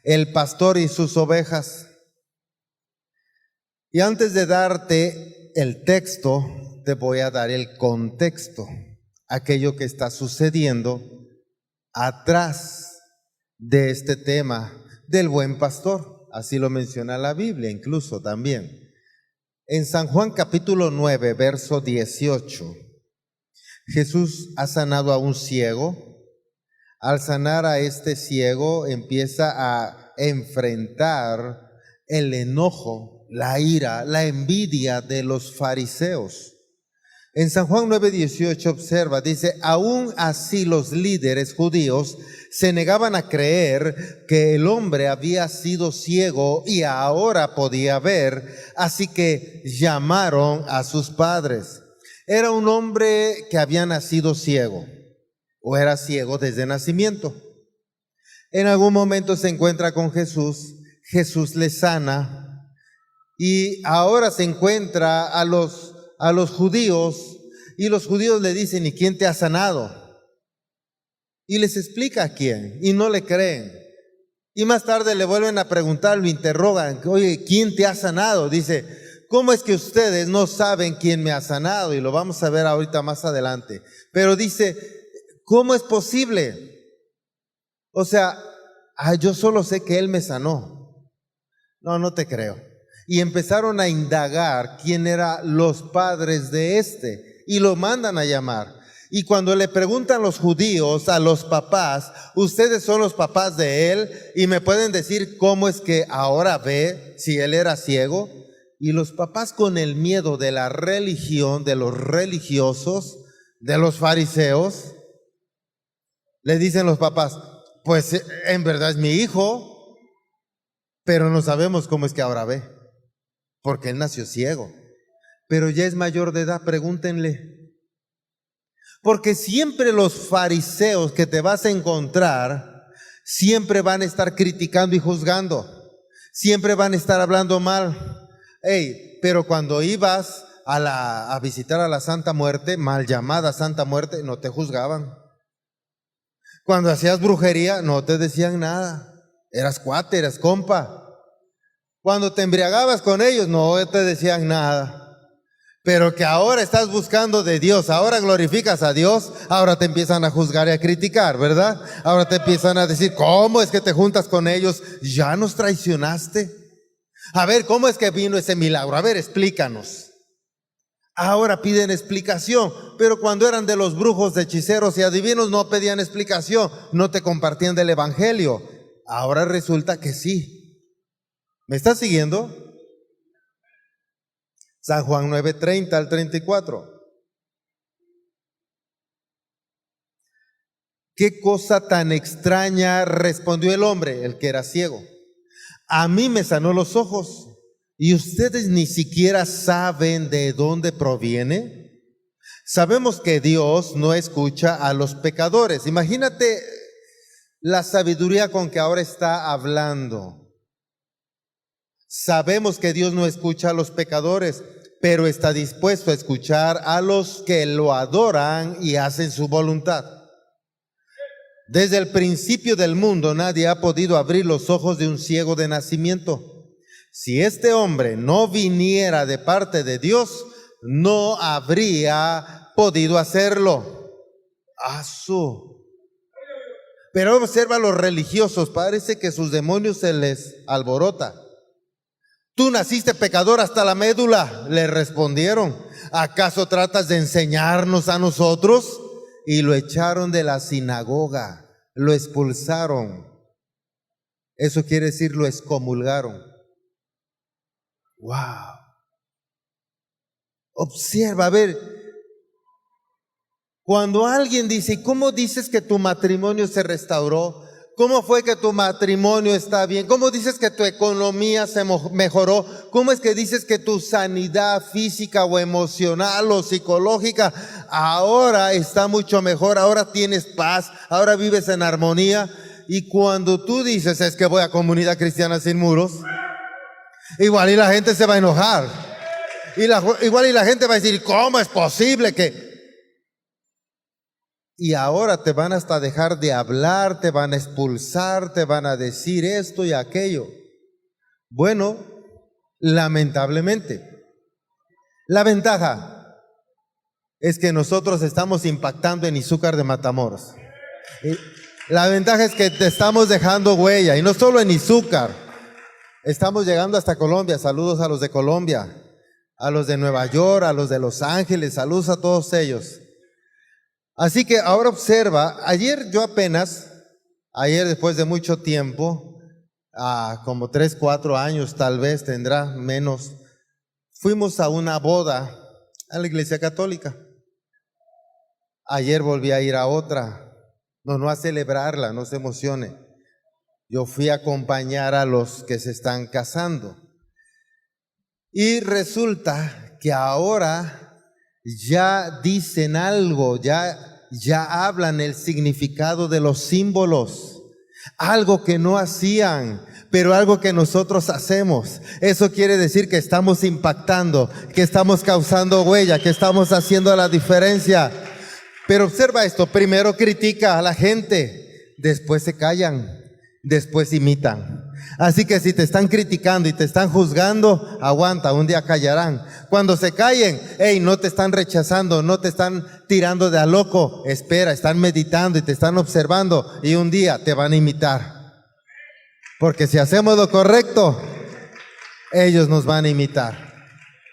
el pastor y sus ovejas. Y antes de darte el texto, te voy a dar el contexto, aquello que está sucediendo atrás de este tema del buen pastor. Así lo menciona la Biblia incluso también. En San Juan capítulo 9, verso 18, Jesús ha sanado a un ciego. Al sanar a este ciego, empieza a enfrentar el enojo, la ira, la envidia de los fariseos. En San Juan 9:18 observa, dice, aún así los líderes judíos se negaban a creer que el hombre había sido ciego y ahora podía ver, así que llamaron a sus padres. Era un hombre que había nacido ciego, o era ciego desde nacimiento. En algún momento se encuentra con Jesús, Jesús le sana y ahora se encuentra a los judíos y los judíos le dicen, ¿y quién te ha sanado? Y les explica a quién y no le creen. Y más tarde le vuelven a preguntar, lo interrogan, oye, ¿quién te ha sanado? Dice, ¿cómo es que ustedes no saben quién me ha sanado? Y lo vamos a ver ahorita más adelante. Pero dice, ¿cómo es posible? O sea, yo solo sé que Él me sanó. No, no te creo. Y empezaron a indagar quién eran los padres de este y lo mandan a llamar. Y cuando le preguntan los judíos a los papás, ustedes son los papás de él y me pueden decir cómo es que ahora ve si él era ciego. Y los papás, con el miedo de la religión, de los religiosos, de los fariseos, le dicen los papás, pues en verdad es mi hijo, pero no sabemos cómo es que ahora ve, porque él nació ciego, pero ya es mayor de edad, pregúntenle. Porque siempre los fariseos que te vas a encontrar, siempre van a estar criticando y juzgando, siempre van a estar hablando mal. Pero cuando ibas a visitar a la Santa Muerte, mal llamada Santa Muerte, no te juzgaban. Cuando hacías brujería, no te decían nada, eras cuate, eras compa. Cuando te embriagabas con ellos, no te decían nada. Pero que ahora estás buscando de Dios, ahora glorificas a Dios, ahora te empiezan a juzgar y a criticar, ¿verdad? Ahora te empiezan a decir, ¿cómo es que te juntas con ellos? ¿Ya nos traicionaste? A ver, ¿cómo es que vino ese milagro? A ver, explícanos. Ahora piden explicación, pero cuando eran de los brujos, de hechiceros y adivinos no pedían explicación, no te compartían del evangelio. Ahora resulta que sí. ¿Me estás siguiendo? San Juan 9:30 al 34. ¿Qué cosa tan extraña? Respondió el hombre, el que era ciego. A mí me sanó los ojos y ustedes ni siquiera saben de dónde proviene. Sabemos que Dios no escucha a los pecadores. Imagínate la sabiduría con que ahora está hablando. Sabemos que Dios no escucha a los pecadores, pero está dispuesto a escuchar a los que lo adoran y hacen su voluntad. Desde el principio del mundo nadie ha podido abrir los ojos de un ciego de nacimiento. Si este hombre no viniera de parte de Dios, no habría podido hacerlo. Pero observa a los religiosos, parece que sus demonios se les alborota. Tú naciste pecador hasta la médula, le respondieron. ¿Acaso tratas de enseñarnos a nosotros? Y lo echaron de la sinagoga, lo expulsaron. Eso quiere decir, lo excomulgaron. Wow. Observa, a ver, cuando alguien dice, ¿cómo dices que tu matrimonio se restauró? ¿Cómo fue que tu matrimonio está bien? ¿Cómo dices que tu economía se mejoró? ¿Cómo es que dices que tu sanidad física o emocional o psicológica ahora está mucho mejor? Ahora tienes paz, ahora vives en armonía. Y cuando tú dices, es que voy a Comunidad Cristiana Sin Muros, igual y la gente se va a enojar. Igual y la gente va a decir, ¿cómo es posible que? y ahora te van hasta dejar de hablar, te van a expulsar, te van a decir esto y aquello. Bueno, lamentablemente. La ventaja es que nosotros estamos impactando en Izúcar de Matamoros. La ventaja es que te estamos dejando huella, y no solo en Izúcar, estamos llegando hasta Colombia. Saludos a los de Colombia, a los de Nueva York, a los de Los Ángeles, saludos a todos ellos. Así que ahora observa, ayer después de mucho tiempo, como 3, 4 años tal vez, tendrá menos, fuimos a una boda a la iglesia católica. Ayer volví a ir a otra. No a celebrarla, no se emocione. Yo fui a acompañar a los que se están casando. Y resulta que ahora ya dicen algo, ya hablan el significado de los símbolos. Algo que no hacían, pero algo que nosotros hacemos. Eso quiere decir que estamos impactando, que estamos causando huella, que estamos haciendo la diferencia. Pero observa esto, primero critica a la gente, después se callan, después imitan. Así que si te están criticando y te están juzgando, aguanta, un día callarán. Cuando se callen, no te están rechazando, no te están tirando de a loco, espera, están meditando y te están observando y un día te van a imitar. Porque si hacemos lo correcto, ellos nos van a imitar.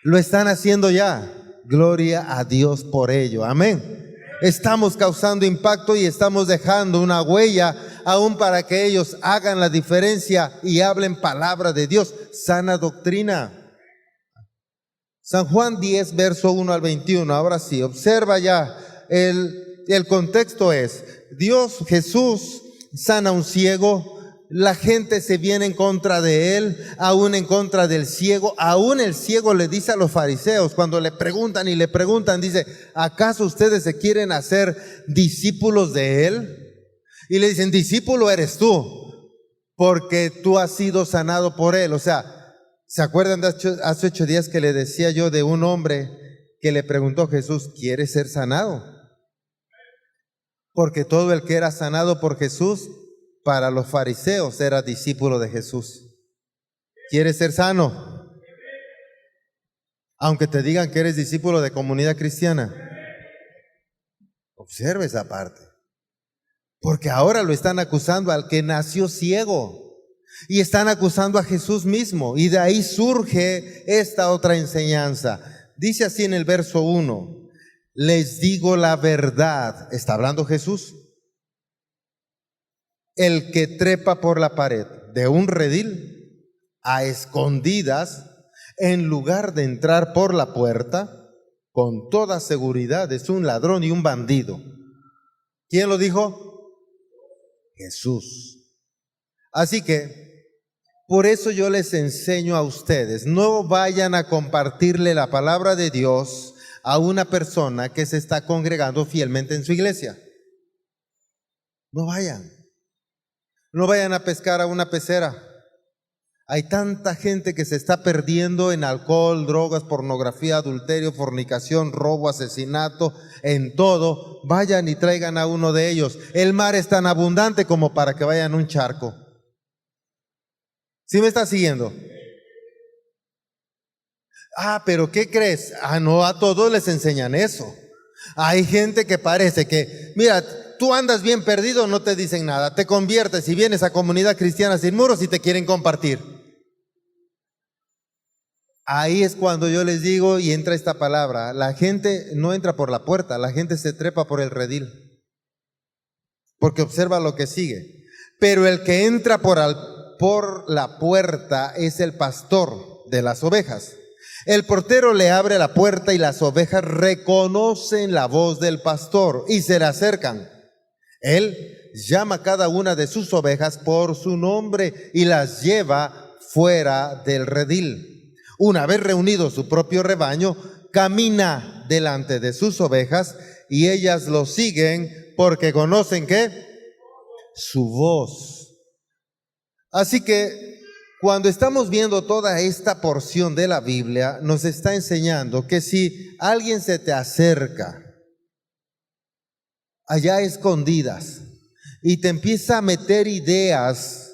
Lo están haciendo ya, gloria a Dios por ello, amén. Estamos causando impacto y estamos dejando una huella aún para que ellos hagan la diferencia y hablen palabra de Dios, sana doctrina. San Juan 10, verso 1 al 21, ahora sí, observa ya, el contexto es, Jesús sana a un ciego, la gente se viene en contra de él, aún en contra del ciego. Aún el ciego le dice a los fariseos, cuando le preguntan y le preguntan, dice, ¿acaso ustedes se quieren hacer discípulos de él? Y le dicen, discípulo eres tú, porque tú has sido sanado por él. O sea, ¿se acuerdan de hace 8 días que le decía yo de un hombre que le preguntó a Jesús, ¿quieres ser sanado? Porque todo el que era sanado por Jesús, para los fariseos era discípulo de Jesús. ¿Quieres ser sano? Aunque te digan que eres discípulo de Comunidad Cristiana. Observa esa parte. Porque ahora lo están acusando al que nació ciego. Y están acusando a Jesús mismo. Y de ahí surge esta otra enseñanza. Dice así en el verso 1. Les digo la verdad. ¿Está hablando Jesús? El que trepa por la pared de un redil a escondidas, en lugar de entrar por la puerta, con toda seguridad es un ladrón y un bandido. ¿Quién lo dijo? Jesús. Así que, por eso yo les enseño a ustedes, no vayan a compartirle la palabra de Dios a una persona que se está congregando fielmente en su iglesia. No vayan. No vayan a pescar a una pecera. Hay tanta gente que se está perdiendo en alcohol, drogas, pornografía, adulterio, fornicación, robo, asesinato, en todo. Vayan y traigan a uno de ellos. El mar es tan abundante como para que vayan a un charco. ¿Sí me está siguiendo? Pero ¿qué crees? No a todos les enseñan eso. Hay gente que parece que, mira, tú andas bien perdido, no te dicen nada, te conviertes y vienes a Comunidad Cristiana Sin Muros y te quieren compartir. Ahí es cuando yo les digo y entra esta palabra, la gente no entra por la puerta, la gente se trepa por el redil, porque observa lo que sigue. Pero el que entra por la puerta es el pastor de las ovejas. El portero le abre la puerta y las ovejas reconocen la voz del pastor y se le acercan. Él llama a cada una de sus ovejas por su nombre y las lleva fuera del redil. Una vez reunido su propio rebaño, camina delante de sus ovejas y ellas lo siguen porque conocen ¿qué? Su voz. Así que cuando estamos viendo toda esta porción de la Biblia, nos está enseñando que si alguien se te acerca allá escondidas, y te empieza a meter ideas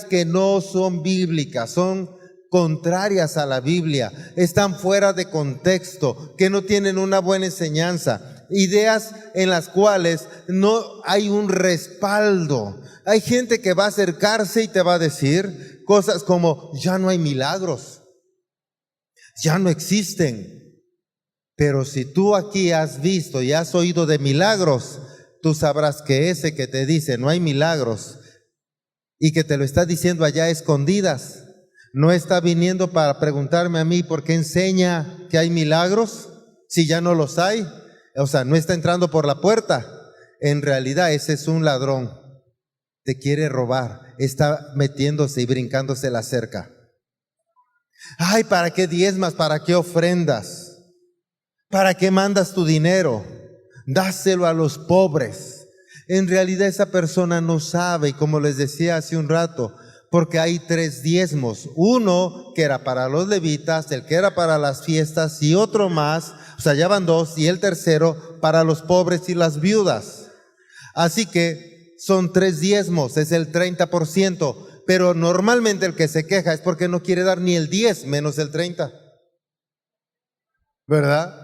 que no son bíblicas, son contrarias a la Biblia, están fuera de contexto, que no tienen una buena enseñanza, ideas en las cuales no hay un respaldo. Hay gente que va a acercarse y te va a decir cosas como: ya no hay milagros, ya no existen. Pero si tú aquí has visto y has oído de milagros, tú sabrás que ese que te dice no hay milagros y que te lo está diciendo allá a escondidas, no está viniendo para preguntarme a mí por qué enseña que hay milagros si ya no los hay. O sea, no está entrando por la puerta. En realidad ese es un ladrón, te quiere robar, está metiéndose y brincándose la cerca. Ay, ¿para qué diezmas? ¿Para qué ofrendas? ¿Para qué mandas tu dinero? Dáselo a los pobres. En realidad esa persona no sabe, y como les decía hace un rato, porque hay 3 diezmos, uno que era para los levitas, el que era para las fiestas, y otro más, o sea, ya van 2, y el tercero para los pobres y las viudas. Así que son 3 diezmos, es el 30%, pero normalmente el que se queja es porque no quiere dar ni el 10 menos el 30, ¿verdad?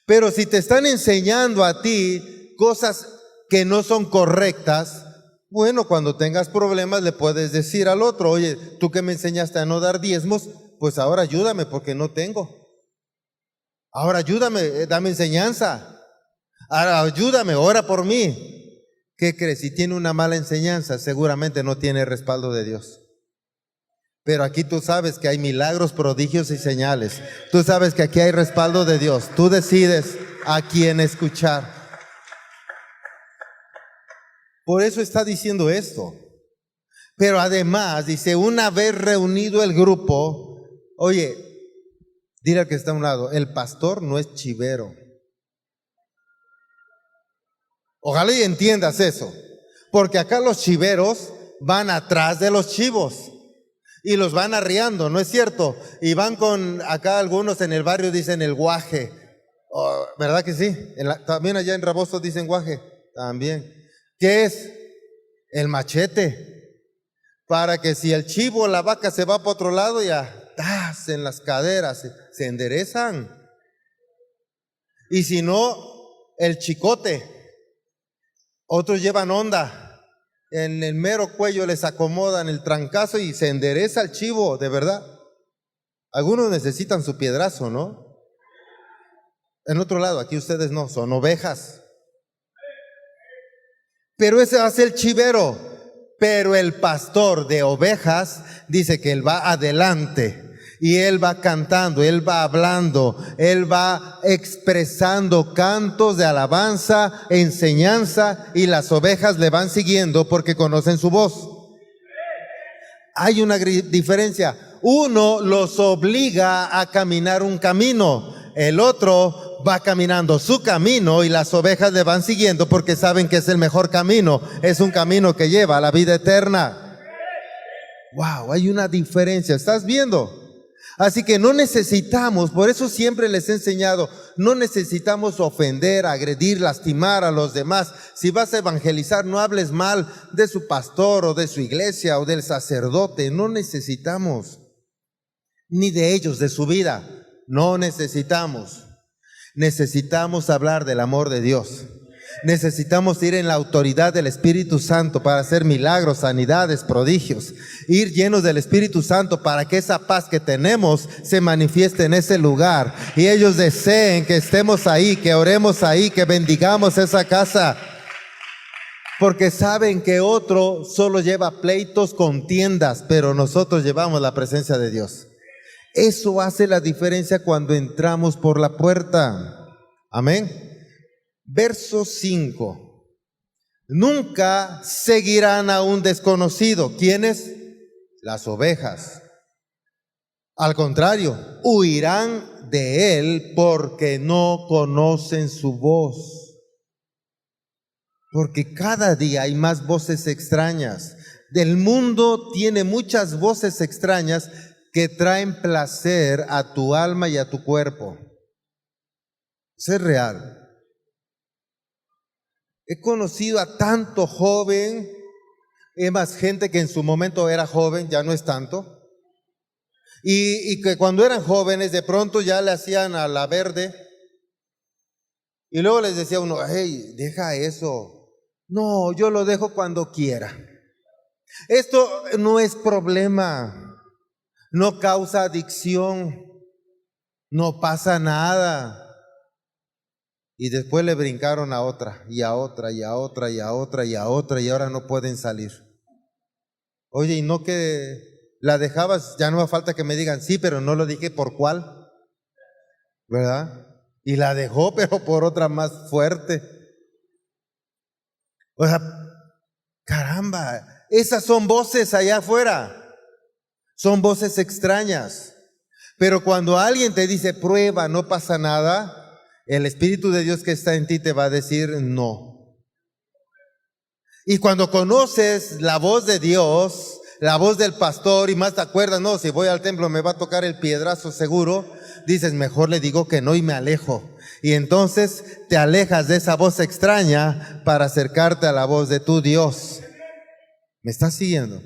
Pero si te están enseñando a ti cosas que no son correctas, bueno, cuando tengas problemas le puedes decir al otro: oye, tú que me enseñaste a no dar diezmos, pues ahora ayúdame porque no tengo. Ahora ayúdame, dame enseñanza. Ahora ayúdame, ora por mí. ¿Qué crees? Si tiene una mala enseñanza, seguramente no tiene respaldo de Dios. Pero aquí tú sabes que hay milagros, prodigios y señales. Tú sabes que aquí hay respaldo de Dios. Tú decides a quién escuchar. Por eso está diciendo esto. Pero además dice: una vez reunido el grupo, oye, dile al que está a un lado, el pastor no es chivero. Ojalá y entiendas eso. Porque acá los chiveros van atrás de los chivos y los van arriando, ¿no es cierto? Y van con, acá algunos en el barrio dicen el guaje. Oh, ¿verdad que sí? También allá en Raboso dicen guaje. También. ¿Qué es? El machete. Para que si el chivo o la vaca se va para otro lado, ya en las caderas se enderezan. Y si no, el chicote. Otros llevan onda. En el mero cuello les acomodan el trancazo y se endereza el chivo, de verdad. Algunos necesitan su piedrazo, ¿no? En otro lado, aquí ustedes no, son ovejas. Pero ese va a ser el chivero. Pero el pastor de ovejas dice que él va adelante. Y él va cantando, él va hablando, él va expresando cantos de alabanza, enseñanza, y las ovejas le van siguiendo porque conocen su voz. Hay una diferencia. Uno los obliga a caminar un camino, el otro va caminando su camino y las ovejas le van siguiendo porque saben que es el mejor camino, es un camino que lleva a la vida eterna. Wow, hay una diferencia, ¿estás viendo? Así que no necesitamos, por eso siempre les he enseñado, no necesitamos ofender, agredir, lastimar a los demás. Si vas a evangelizar, no hables mal de su pastor o de su iglesia o del sacerdote. No necesitamos, ni de ellos, de su vida. No necesitamos. Necesitamos hablar del amor de Dios. Necesitamos ir en la autoridad del Espíritu Santo para hacer milagros, sanidades, prodigios. Ir llenos del Espíritu Santo para que esa paz que tenemos se manifieste en ese lugar. Y ellos deseen que estemos ahí, que oremos ahí, que bendigamos esa casa. Porque saben que otro solo lleva pleitos, contiendas, pero nosotros llevamos la presencia de Dios. Eso hace la diferencia cuando entramos por la puerta. Amén. Verso 5. Nunca seguirán a un desconocido. ¿Quiénes? Las ovejas. Al contrario, huirán de él porque no conocen su voz. Porque cada día hay más voces extrañas. El mundo tiene muchas voces extrañas que traen placer a tu alma y a tu cuerpo. Eso es real. He conocido a tanto joven, es más gente que en su momento era joven, ya no es tanto, y que cuando eran jóvenes de pronto ya le hacían a la verde, y luego les decía uno, hey, deja eso. No, yo lo dejo cuando quiera. Esto no es problema, no causa adicción, no pasa nada. Y después le brincaron a otra, y a otra, y a otra, y a otra, y a otra, y ahora no pueden salir. Oye, y no que la dejabas, ya no me falta que me digan, sí, pero no lo dije por cuál, ¿verdad? Y la dejó, pero por otra más fuerte. O sea, caramba, esas son voces allá afuera, son voces extrañas. Pero cuando alguien te dice, prueba, no pasa nada, el Espíritu de Dios que está en ti te va a decir no. Y cuando conoces la voz de Dios, la voz del pastor, y más te acuerdas, no, si voy al templo me va a tocar el piedrazo seguro, dices, mejor le digo que no y me alejo. Y entonces te alejas de esa voz extraña para acercarte a la voz de tu Dios. ¿Me estás siguiendo?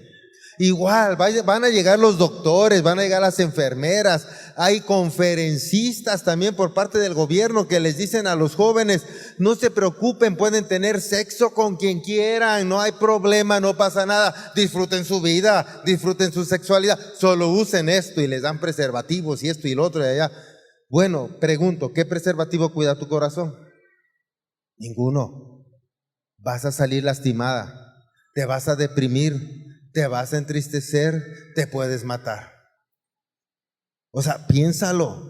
Igual, van a llegar los doctores, van a llegar las enfermeras, hay conferencistas también por parte del gobierno que les dicen a los jóvenes, no se preocupen, pueden tener sexo con quien quieran, no hay problema, no pasa nada, disfruten su vida, disfruten su sexualidad, solo usen esto y les dan preservativos y esto y lo otro y allá. Bueno, pregunto, ¿qué preservativo cuida tu corazón? Ninguno. Vas a salir lastimada, te vas a deprimir, te vas a entristecer, te puedes matar. O sea, piénsalo.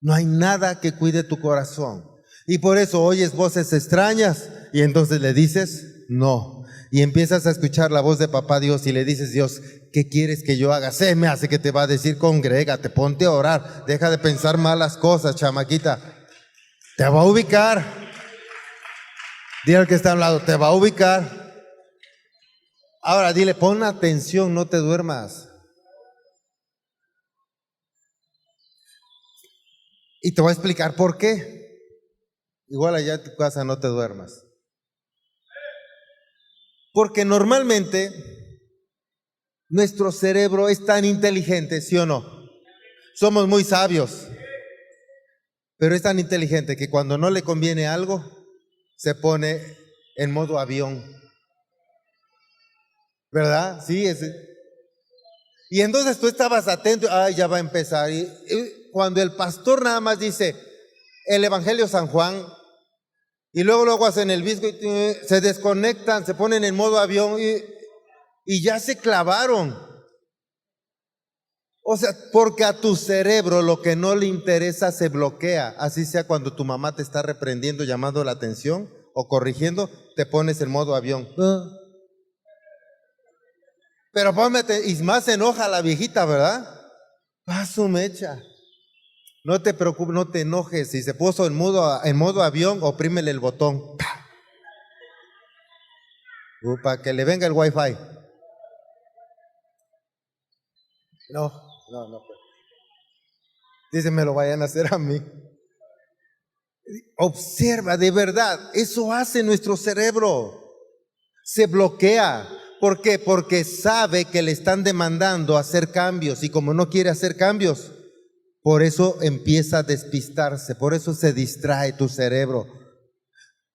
No hay nada que cuide tu corazón. Y por eso oyes voces extrañas y entonces le dices no. Y empiezas a escuchar la voz de papá Dios y le dices, Dios, ¿qué quieres que yo haga? Se me hace que te va a decir, congrégate, ponte a orar, deja de pensar malas cosas, chamaquita. Te va a ubicar. Dile al que está a un lado, te va a ubicar. Ahora dile, pon atención, no te duermas. Y te voy a explicar por qué. Igual allá en tu casa no te duermas. Porque normalmente nuestro cerebro es tan inteligente, ¿sí o no? Somos muy sabios, pero es tan inteligente que cuando no le conviene algo, se pone en modo avión. ¿Verdad? Sí, y entonces tú estabas atento, ya va a empezar. Y cuando el pastor nada más dice el Evangelio San Juan, y luego hacen el visco, se desconectan, se ponen en modo avión y ya se clavaron. O sea, porque a tu cerebro lo que no le interesa se bloquea. Así sea cuando tu mamá te está reprendiendo, llamando la atención o corrigiendo, te pones en modo avión. Pero y más se enoja la viejita, ¿verdad? Va su mecha. No te preocupes, no te enojes. Si se puso en modo avión, oprímele el botón. Para que le venga el wifi. No. Dice, me lo vayan a hacer a mí. Observa, de verdad, eso hace nuestro cerebro. Se bloquea. ¿Por qué? Porque sabe que le están demandando hacer cambios y como no quiere hacer cambios, por eso empieza a despistarse, por eso se distrae tu cerebro.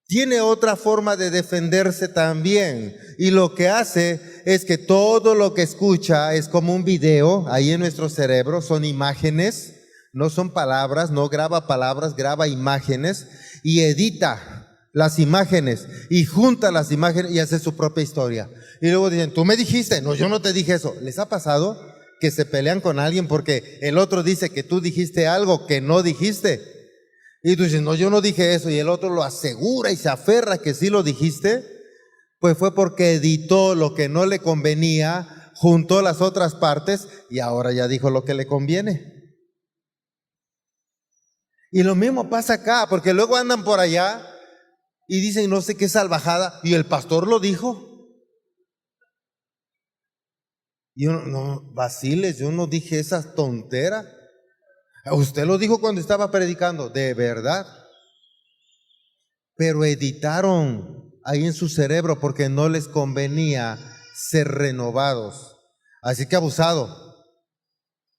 Tiene otra forma de defenderse también y lo que hace es que todo lo que escucha es como un video ahí en nuestro cerebro, son imágenes, no son palabras, no graba palabras, graba imágenes y edita las imágenes y junta las imágenes y hace su propia historia. Y luego dicen, tú me dijiste, no, yo no te dije eso. ¿Les ha pasado que se pelean con alguien porque el otro dice que tú dijiste algo que no dijiste? Y tú dices, no, yo no dije eso, y el otro lo asegura y se aferra que sí lo dijiste. Pues fue porque editó lo que no le convenía, juntó las otras partes y ahora ya dijo lo que le conviene. Y lo mismo pasa acá, porque luego andan por allá y dicen no sé qué salvajada, y el pastor lo dijo. Y yo no, vaciles, yo no dije esa tontera. Usted lo dijo cuando estaba predicando, de verdad. pero editaron ahí en su cerebro porque no les convenía ser renovados. Así que abusado.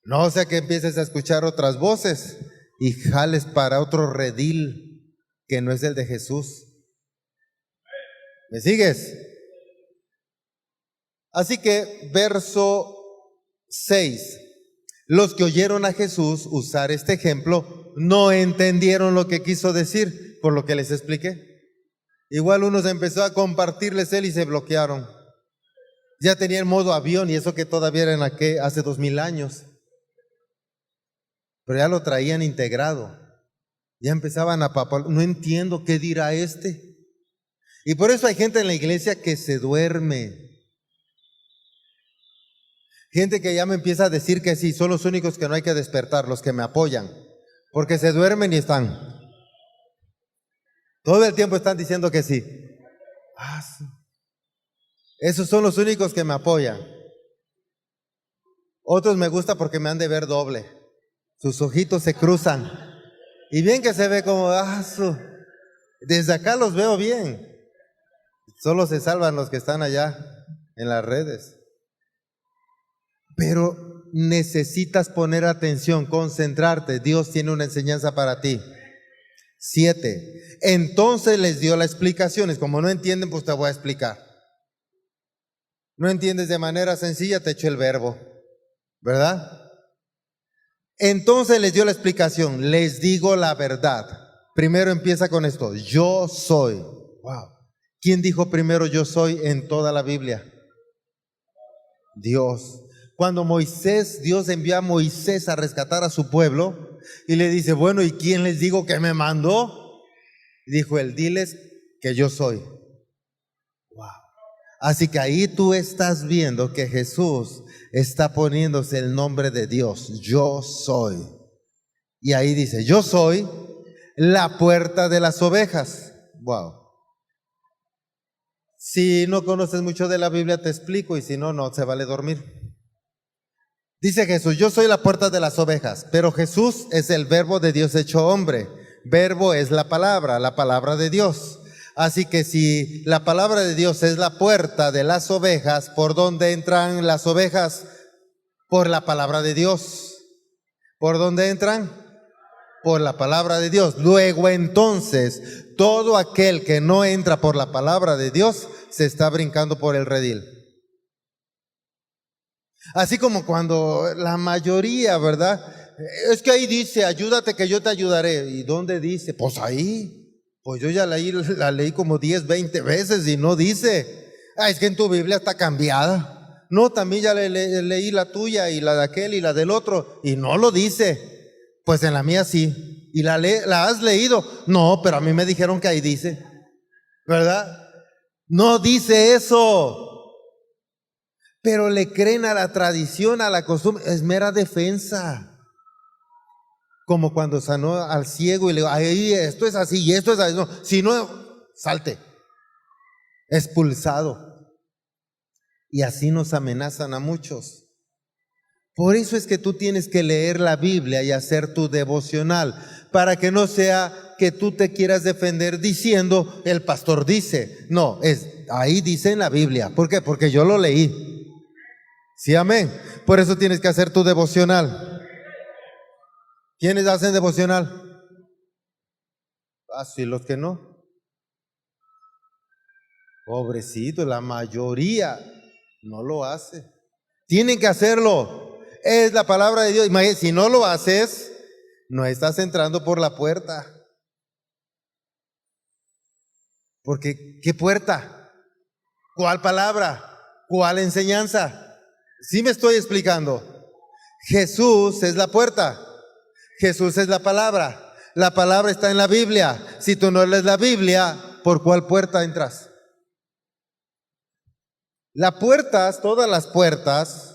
No sea que empieces a escuchar otras voces y jales para otro redil que no es el de Jesús. ¿Me sigues? Así que verso 6. Los que oyeron a Jesús usar este ejemplo no entendieron lo que quiso decir, por lo que les expliqué. Igual uno se empezó a compartirles él y se bloquearon. Ya tenían modo avión y eso que todavía era hace 2000 años. Pero ya lo traían integrado. Ya empezaban a papar. No entiendo qué dirá este. Y por eso hay gente en la iglesia que se duerme. Gente que ya me empieza a decir que sí, son los únicos que no hay que despertar, los que me apoyan. Porque se duermen y están. Todo el tiempo están diciendo que sí. Sí. Esos son los únicos que me apoyan. Otros me gusta porque me han de ver doble. Sus ojitos se cruzan. Y bien que se ve como, desde acá los veo bien. Solo se salvan los que están allá en las redes. Pero necesitas poner atención, concentrarte. Dios tiene una enseñanza para ti. 7. Entonces les dio las explicaciones. Como no entienden, pues te voy a explicar. No entiendes de manera sencilla, te echo el verbo, ¿verdad? Entonces les dio la explicación. Les digo la verdad. Primero empieza con esto. Yo soy. Wow. ¿Quién dijo primero yo soy en toda la Biblia? Dios. Cuando Dios envió a Moisés a rescatar a su pueblo y le dice, bueno, ¿y quién les digo que me mandó? Dijo él, diles que yo soy. Wow. Así que ahí tú estás viendo que Jesús está poniéndose el nombre de Dios, yo soy. Y ahí dice, yo soy la puerta de las ovejas. Wow. Si no conoces mucho de la Biblia te explico y si no, no se vale dormir. Dice Jesús, yo soy la puerta de las ovejas, pero Jesús es el verbo de Dios hecho hombre. Verbo es la palabra de Dios. Así que si la palabra de Dios es la puerta de las ovejas, ¿por dónde entran las ovejas? Por la palabra de Dios. ¿Por dónde entran? Por la palabra de Dios. Luego entonces, todo aquel que no entra por la palabra de Dios, se está brincando por el redil. Así como cuando la mayoría, ¿verdad? Es que ahí dice, ayúdate que yo te ayudaré. ¿Y dónde dice? Pues ahí. Pues yo ya la leí como 10, 20 veces y no dice. Es que en tu Biblia está cambiada. No, también ya leí la tuya y la de aquel y la del otro y no lo dice. Pues en la mía sí. ¿Y la has leído? No, pero a mí me dijeron que ahí dice. ¿Verdad? No dice eso. Pero le creen a la tradición, a la costumbre. Es mera defensa. Como cuando sanó al ciego y le dijo, ay, esto es así y esto es así. No, si no, salte. Expulsado. Y así nos amenazan a muchos. Por eso es que tú tienes que leer la Biblia y hacer tu devocional, para que no sea que tú te quieras defender diciendo, el pastor dice. No, ahí dice en la Biblia. ¿Por qué? Porque yo lo leí. Sí, amén. Por eso tienes que hacer tu devocional. ¿Quiénes hacen devocional? Sí, los que no. Pobrecito, la mayoría no lo hace. Tienen que hacerlo. Es la palabra de Dios. Imagínate, si no lo haces, no estás entrando por la puerta. Porque, ¿qué puerta? ¿Cuál palabra? ¿Cuál enseñanza? ¿Sí me estoy explicando? Jesús es la puerta. Jesús es la palabra. La palabra está en la Biblia. Si tú no lees la Biblia, ¿por cuál puerta entras? Las puertas, todas las puertas,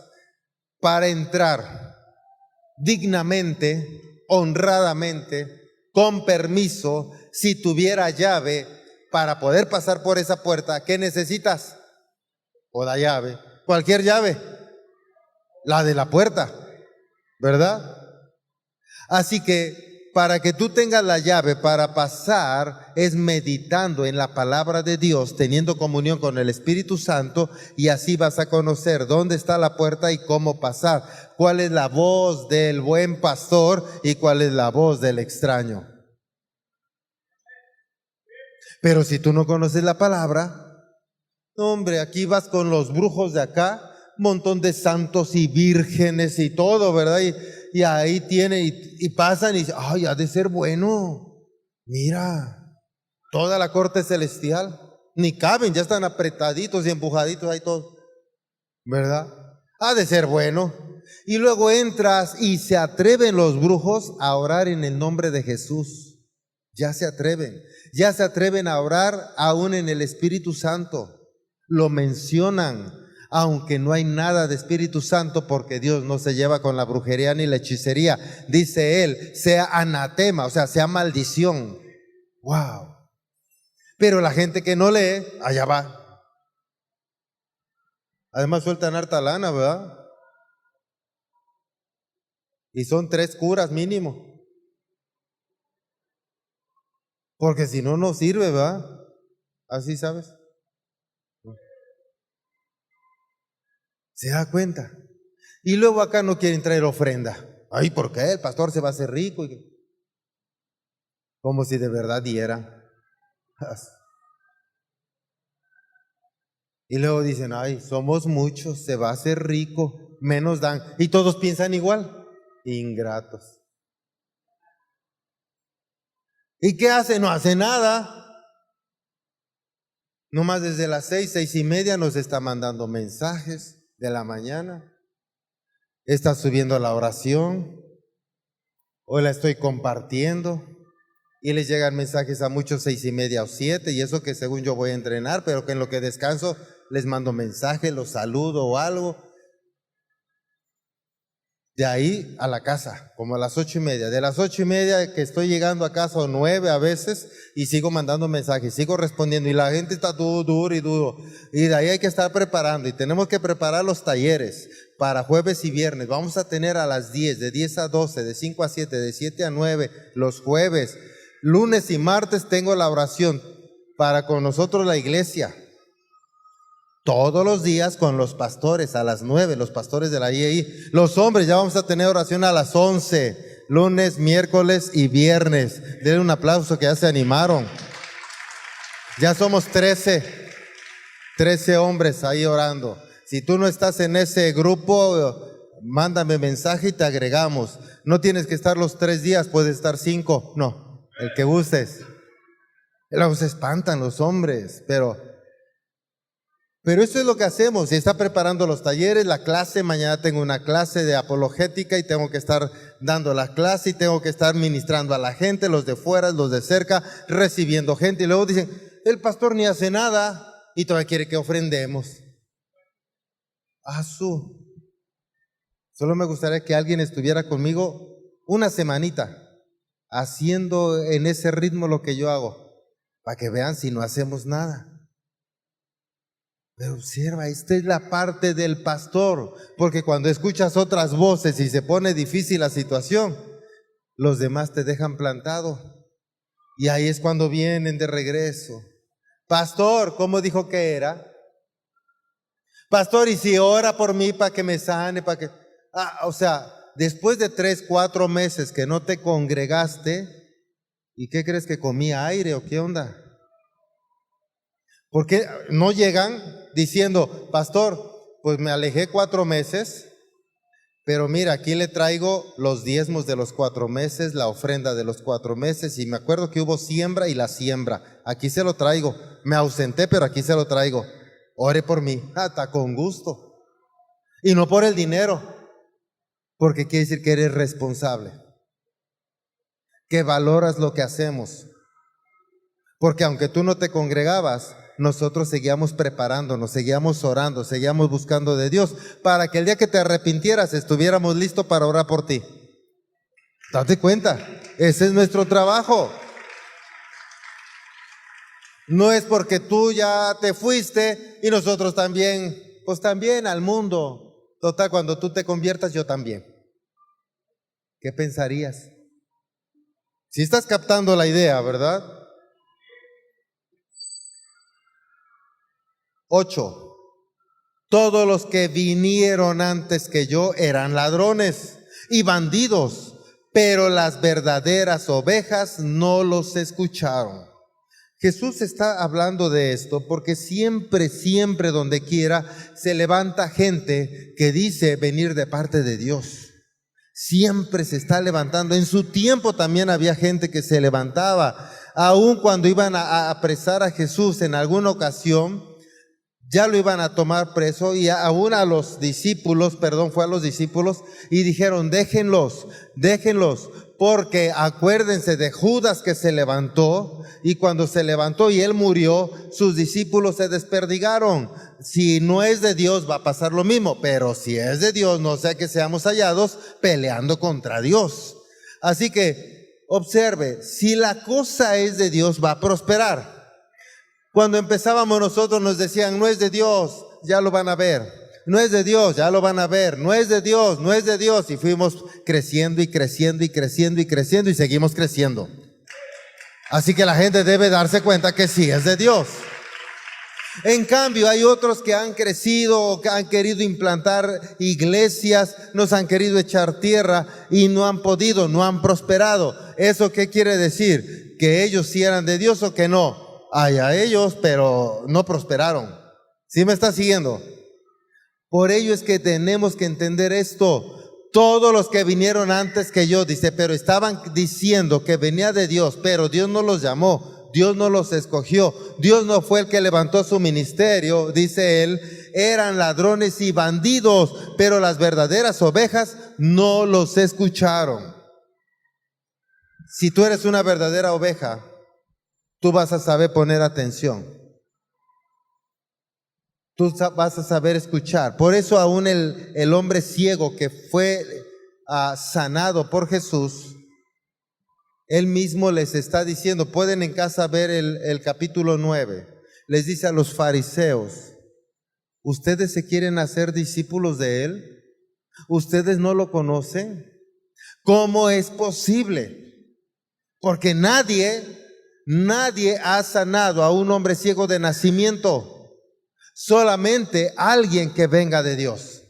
para entrar dignamente, honradamente, con permiso, si tuviera llave, para poder pasar por esa puerta, ¿qué necesitas? O la llave, cualquier llave. La de la puerta, ¿verdad? Así que para que tú tengas la llave para pasar es meditando en la palabra de Dios, teniendo comunión con el Espíritu Santo, y así vas a conocer dónde está la puerta y cómo pasar, cuál es la voz del buen pastor y cuál es la voz del extraño. Pero si tú no conoces la palabra, hombre, aquí vas con los brujos de acá, montón de santos y vírgenes y todo, ¿verdad? Y ahí tiene, y pasan y dicen, ay, ha de ser bueno. Mira, toda la corte celestial, ni caben, ya están apretaditos y empujaditos ahí todos, ¿verdad? Ha de ser bueno. Y luego entras y se atreven los brujos a orar en el nombre de Jesús. Ya se atreven a orar aún en el Espíritu Santo. Lo mencionan, aunque no hay nada de Espíritu Santo, porque Dios no se lleva con la brujería ni la hechicería. Dice él, sea anatema, o sea, sea maldición. Wow. Pero la gente que no lee, allá va. Además sueltan harta lana, ¿verdad? Y son 3 curas mínimo. Porque si no, no sirve, ¿verdad? Así sabes. ¿Se da cuenta? Y luego acá no quieren traer ofrenda. Ay, ¿por qué? El pastor se va a hacer rico. Como si de verdad diera. Y luego dicen, ay, somos muchos, se va a hacer rico, menos dan. Y todos piensan igual. Ingratos. ¿Y qué hace? No hace nada. Nomás desde las 6:30 nos está mandando mensajes de la mañana. Está subiendo la oración. Hoy la estoy compartiendo. Y les llegan mensajes a muchos 6:30 o 7. Y eso que según yo voy a entrenar, pero que en lo que descanso les mando mensajes, los saludo o algo. De ahí a la casa, como a las 8:30. De las 8:30 que estoy llegando a casa, o 9 a veces, y sigo mandando mensajes, sigo respondiendo, y la gente está duro y duro. Y de ahí hay que estar preparando, y tenemos que preparar los talleres para jueves y viernes. Vamos a tener a las 10, de 10 a 12, de 5 a 7, de 7 a 9, los jueves. Lunes y martes tengo la oración para con nosotros la iglesia. Todos los días con los pastores a las 9, los pastores de la IEI. Los hombres ya vamos a tener oración a las 11, lunes, miércoles y viernes. Denle un aplauso que ya se animaron. Ya somos 13 hombres ahí orando. Si tú no estás en ese grupo, mándame mensaje y te agregamos. No tienes que estar los 3 días, puedes estar 5, no, el que gustes. Luego se espantan los hombres, pero eso es lo que hacemos. Y está preparando los talleres, la clase. Mañana tengo una clase de apologética y tengo que estar dando la clase y tengo que estar ministrando a la gente, los de fuera, los de cerca, recibiendo gente. Y luego dicen, el pastor ni hace nada y todavía quiere que ofrendemos. Solo me gustaría que alguien estuviera conmigo una semanita haciendo en ese ritmo lo que yo hago, para que vean si no hacemos nada. Pero observa, esta es la parte del pastor, porque cuando escuchas otras voces y se pone difícil la situación, los demás te dejan plantado. Y ahí es cuando vienen de regreso. Pastor, ¿cómo dijo que era? Pastor, ¿y si ora por mí para que me sane? Para que... o sea, después de 3, 4 meses que no te congregaste, ¿y qué crees, que comía aire o qué onda? ¿Por qué no llegan diciendo, pastor, pues me alejé 4 meses, pero mira, aquí le traigo los diezmos de los 4 meses, la ofrenda de los 4 meses, y me acuerdo que hubo siembra y la siembra, aquí se lo traigo, me ausenté, pero aquí se lo traigo, ore por mí, está con gusto, y no por el dinero, porque quiere decir que eres responsable, que valoras lo que hacemos, porque aunque tú no te congregabas, nosotros seguíamos preparándonos, seguíamos orando, seguíamos buscando de Dios, para que el día que te arrepintieras estuviéramos listos para orar por ti. Date cuenta, ese es nuestro trabajo. No es porque tú ya te fuiste y nosotros también, pues también al mundo. Total, cuando tú te conviertas, yo también. ¿Qué pensarías? Si estás captando la idea, ¿verdad? 8. Todos los que vinieron antes que yo eran ladrones y bandidos, pero las verdaderas ovejas no los escucharon. Jesús está hablando de esto porque siempre donde quiera se levanta gente que dice venir de parte de Dios. Siempre se está levantando. En su tiempo también había gente que se levantaba. Aun cuando iban a apresar a Jesús en alguna ocasión, ya lo iban a tomar preso y aún a los discípulos, fue a los discípulos y dijeron, déjenlos, porque acuérdense de Judas que se levantó y cuando se levantó y él murió, sus discípulos se desperdigaron. Si no es de Dios va a pasar lo mismo, pero si es de Dios no sea que seamos hallados peleando contra Dios. Así que observe, si la cosa es de Dios va a prosperar. Cuando empezábamos nosotros nos decían, no es de Dios, ya lo van a ver. No es de Dios, ya lo van a ver. No es de Dios, no es de Dios. Y fuimos creciendo y seguimos creciendo. Así que la gente debe darse cuenta que sí es de Dios. En cambio, hay otros que han crecido, que han querido implantar iglesias, nos han querido echar tierra y no han podido, no han prosperado. ¿Eso qué quiere decir? ¿Que ellos sí eran de Dios o que no? Ay, a ellos, pero no prosperaron. ¿Sí me está siguiendo? Por ello es que tenemos que entender esto. Todos los que vinieron antes que yo, dice, pero estaban diciendo que venía de Dios, pero Dios no los llamó, Dios no los escogió, Dios no fue el que levantó su ministerio, dice él, eran ladrones y bandidos, pero las verdaderas ovejas no los escucharon. Si tú eres una verdadera oveja, tú vas a saber poner atención. Tú vas a saber escuchar. Por eso aún el hombre ciego que fue sanado por Jesús, él mismo les está diciendo, pueden en casa ver el capítulo 9, les dice a los fariseos, ¿ustedes se quieren hacer discípulos de él? ¿Ustedes no lo conocen? ¿Cómo es posible? Porque nadie ha sanado a un hombre ciego de nacimiento, solamente alguien que venga de Dios.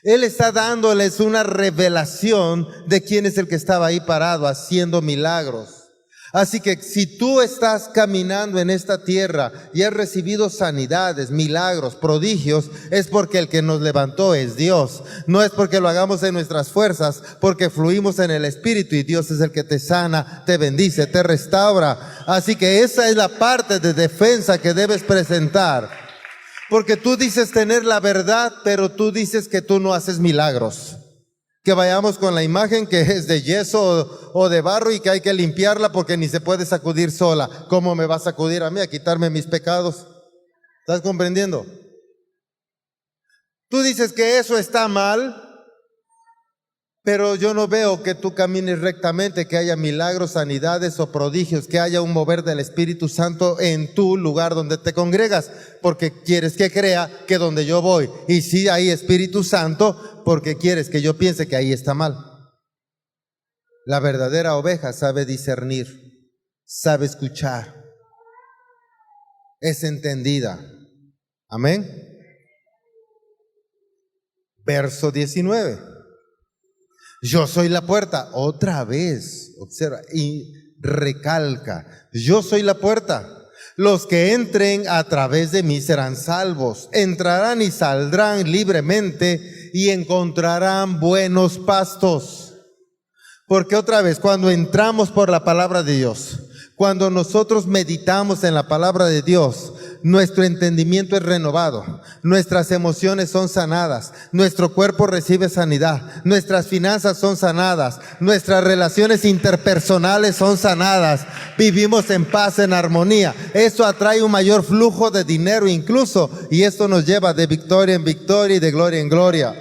Él está dándoles una revelación de quién es el que estaba ahí parado haciendo milagros. Así que si tú estás caminando en esta tierra y has recibido sanidades, milagros, prodigios, es porque el que nos levantó es Dios. No es porque lo hagamos en nuestras fuerzas, porque fluimos en el Espíritu y Dios es el que te sana, te bendice, te restaura. Así que esa es la parte de defensa que debes presentar. Porque tú dices tener la verdad, pero tú dices que tú no haces milagros. Que vayamos con la imagen que es de yeso o de barro y que hay que limpiarla porque ni se puede sacudir sola. ¿Cómo me va a sacudir a mí a quitarme mis pecados? ¿Estás comprendiendo? Tú dices que eso está mal, pero yo no veo que tú camines rectamente, que haya milagros, sanidades o prodigios, que haya un mover del Espíritu Santo en tu lugar donde te congregas, porque quieres que crea que donde yo voy, y si hay Espíritu Santo, porque quieres que yo piense que ahí está mal. La verdadera oveja sabe discernir, sabe escuchar, es entendida. Amén. Verso 19. Yo soy la puerta. Otra vez, observa y recalca. Yo soy la puerta. Los que entren a través de mí serán salvos. Entrarán y saldrán libremente y encontrarán buenos pastos. Porque otra vez, cuando entramos por la palabra de Dios, cuando nosotros meditamos en la palabra de Dios, nuestro entendimiento es renovado, nuestras emociones son sanadas, nuestro cuerpo recibe sanidad, nuestras finanzas son sanadas, nuestras relaciones interpersonales son sanadas, vivimos en paz, en armonía. Eso atrae un mayor flujo de dinero incluso, y esto nos lleva de victoria en victoria y de gloria en gloria.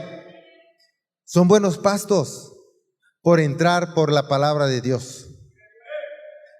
Son buenos pastos por entrar por la palabra de Dios.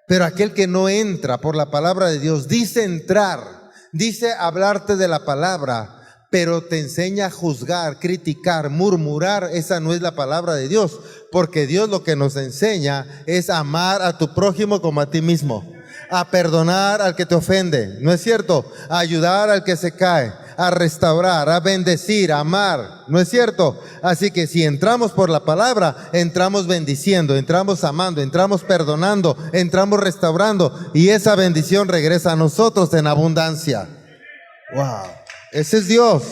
Pero aquel que no entra por la palabra de Dios, dice entrar, dice hablarte de la palabra, pero te enseña a juzgar, criticar, murmurar, esa no es la palabra de Dios, porque Dios lo que nos enseña es amar a tu prójimo como a ti mismo, a perdonar al que te ofende, ¿no es cierto? A ayudar al que se cae, a restaurar, a bendecir, a amar, ¿no es cierto? Así que si entramos por la palabra, entramos bendiciendo, entramos amando, entramos perdonando, entramos restaurando, y esa bendición regresa a nosotros en abundancia. ¡Wow! Ese es Dios.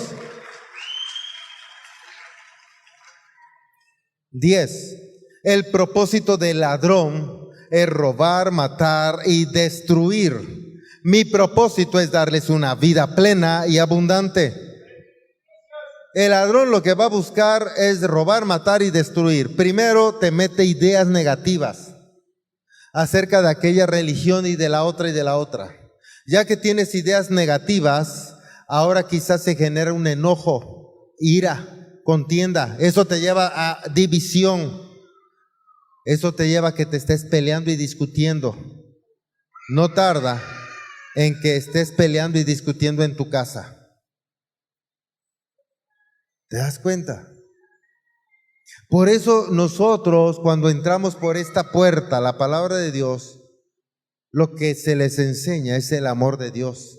10. El propósito del ladrón es robar, matar y destruir. Mi propósito es darles una vida plena y abundante. El ladrón lo que va a buscar es robar, matar y destruir. Primero te mete ideas negativas acerca de aquella religión y de la otra y de la otra. Ya que tienes ideas negativas, ahora quizás se genera un enojo, ira, contienda. Eso te lleva a división. Eso te lleva a que te estés peleando y discutiendo. No tarda en que estés peleando y discutiendo en tu casa. ¿Te das cuenta? Por eso nosotros, cuando entramos por esta puerta, la palabra de Dios, lo que se les enseña es el amor de Dios.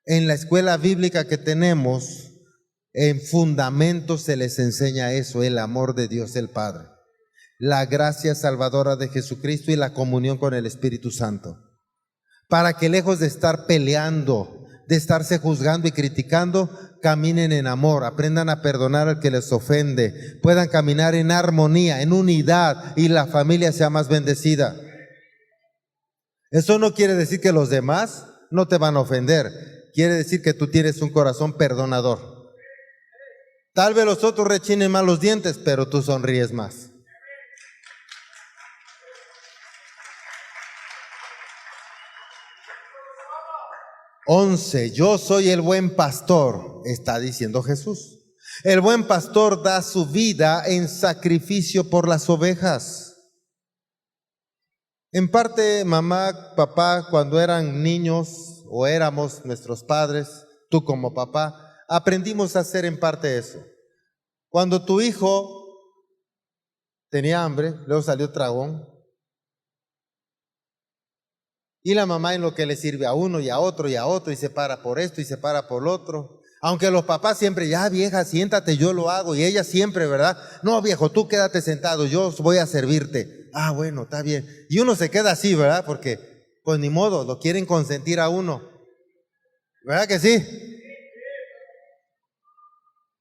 En la escuela bíblica que tenemos, en fundamentos se les enseña eso, el amor de Dios el Padre, la gracia salvadora de Jesucristo y la comunión con el Espíritu Santo. Para que lejos de estar peleando, de estarse juzgando y criticando, caminen en amor, aprendan a perdonar al que les ofende, puedan caminar en armonía, en unidad, y la familia sea más bendecida. Eso no quiere decir que los demás no te van a ofender, quiere decir que tú tienes un corazón perdonador. Tal vez los otros rechinen más los dientes, pero tú sonríes más. 11. Yo soy el buen pastor, está diciendo Jesús. El buen pastor da su vida en sacrificio por las ovejas. En parte, mamá, papá, cuando eran niños o éramos nuestros padres, tú como papá, aprendimos a hacer en parte eso. Cuando tu hijo tenía hambre, luego salió tragón, y la mamá en lo que le sirve a uno y a otro y a otro, y se para por esto y se para por lo otro. Aunque los papás siempre, ya vieja, siéntate, yo lo hago. Y ella siempre, ¿verdad? No, viejo, tú quédate sentado, yo voy a servirte. Ah, bueno, está bien. Y uno se queda así, ¿verdad? Porque, pues ni modo, lo quieren consentir a uno. ¿Verdad que sí?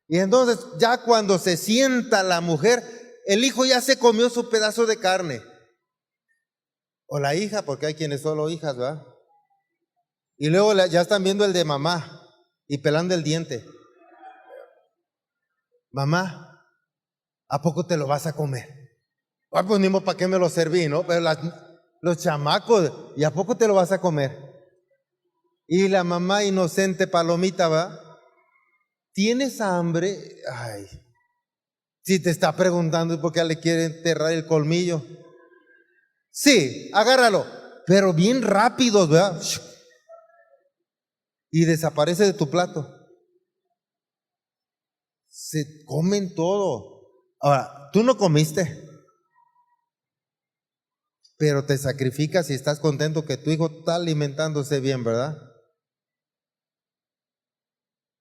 Y entonces, ya cuando se sienta la mujer, el hijo ya se comió su pedazo de carne. O la hija, porque hay quienes solo hijas, ¿verdad? Y luego ya están viendo el de mamá y pelando el diente. Mamá, ¿a poco te lo vas a comer? Ah, pues ni modo, ¿para qué me lo serví, no? Pero los chamacos, ¿y a poco te lo vas a comer? Y la mamá inocente palomita, ¿va? ¿Tienes hambre? Ay, si te está preguntando por qué le quiere enterrar el colmillo. Sí, agárralo, pero bien rápido, ¿verdad? Y desaparece de tu plato. Se comen todo. Ahora, tú no comiste, pero te sacrificas y estás contento que tu hijo está alimentándose bien, ¿verdad?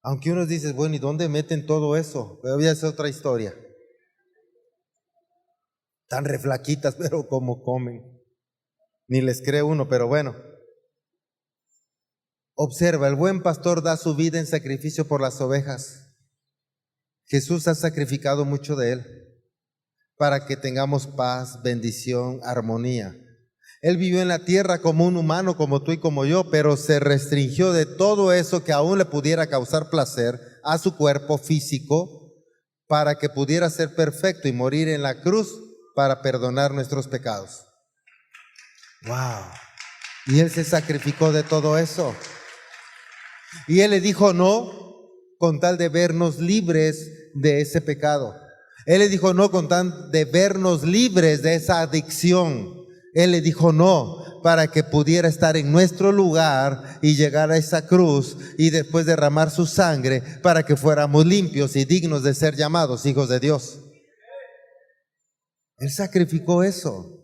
Aunque unos dices, bueno, ¿y dónde meten todo eso? Pero ya es otra historia. Tan reflaquitas, pero como comen. Ni les cree uno, pero bueno. Observa, el buen pastor da su vida en sacrificio por las ovejas. Jesús ha sacrificado mucho de él para que tengamos paz, bendición, armonía. Él vivió en la tierra como un humano, como tú y como yo, pero se restringió de todo eso que aún le pudiera causar placer a su cuerpo físico para que pudiera ser perfecto y morir en la cruz para perdonar nuestros pecados. ¡Wow! Y Él se sacrificó de todo eso. Y Él le dijo no con tal de vernos libres de ese pecado. Él le dijo no con tal de vernos libres de esa adicción. Él le dijo no, para que pudiera estar en nuestro lugar y llegar a esa cruz y después derramar su sangre para que fuéramos limpios y dignos de ser llamados hijos de Dios. Él sacrificó eso.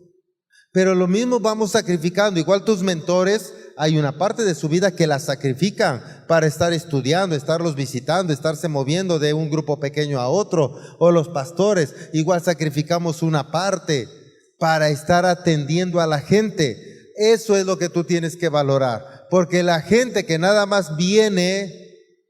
Pero lo mismo vamos sacrificando. Igual tus mentores, hay una parte de su vida que la sacrifican para estar estudiando, estarlos visitando, estarse moviendo de un grupo pequeño a otro. O los pastores, igual sacrificamos una parte para estar atendiendo a la gente. Eso es lo que tú tienes que valorar. Porque la gente que nada más viene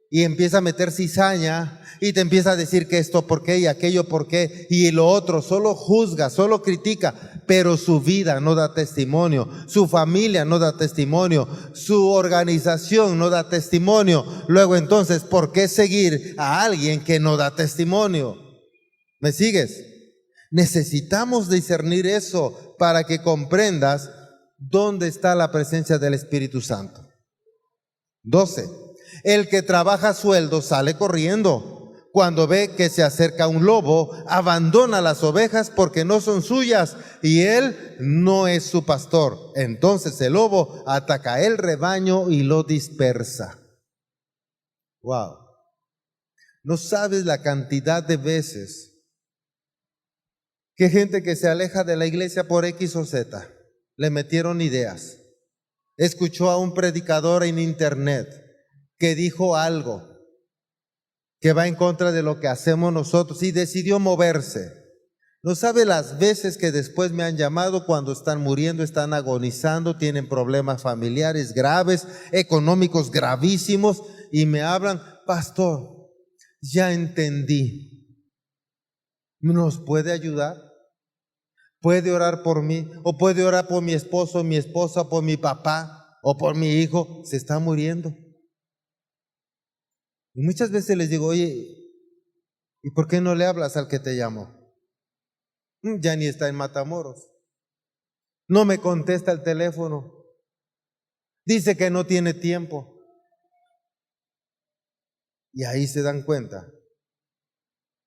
y empieza a meter cizaña y te empieza a decir que esto por qué y aquello por qué y lo otro, solo juzga, solo critica, pero su vida no da testimonio, su familia no da testimonio, su organización no da testimonio. Luego entonces, ¿por qué seguir a alguien que no da testimonio? ¿Me sigues? Necesitamos discernir eso para que comprendas dónde está la presencia del Espíritu Santo. 12. El que trabaja a sueldo sale corriendo. Cuando ve que se acerca un lobo, abandona las ovejas porque no son suyas y él no es su pastor. Entonces el lobo ataca el rebaño y lo dispersa. Wow. No sabes la cantidad de veces que gente que se aleja de la iglesia por X o Z, le metieron ideas. Escuchó a un predicador en internet que dijo algo que va en contra de lo que hacemos nosotros y decidió moverse. No sabe las veces que después me han llamado cuando están muriendo, están agonizando, tienen problemas familiares graves, económicos gravísimos y me hablan, pastor, ya entendí. ¿Nos puede ayudar? ¿Puede orar por mí? ¿O puede orar por mi esposo, mi esposa, por mi papá o por mi hijo? Se está muriendo. Y muchas veces les digo, oye, ¿y por qué no le hablas al que te llamó? Ya ni está en Matamoros. No me contesta el teléfono. Dice que no tiene tiempo. Y ahí se dan cuenta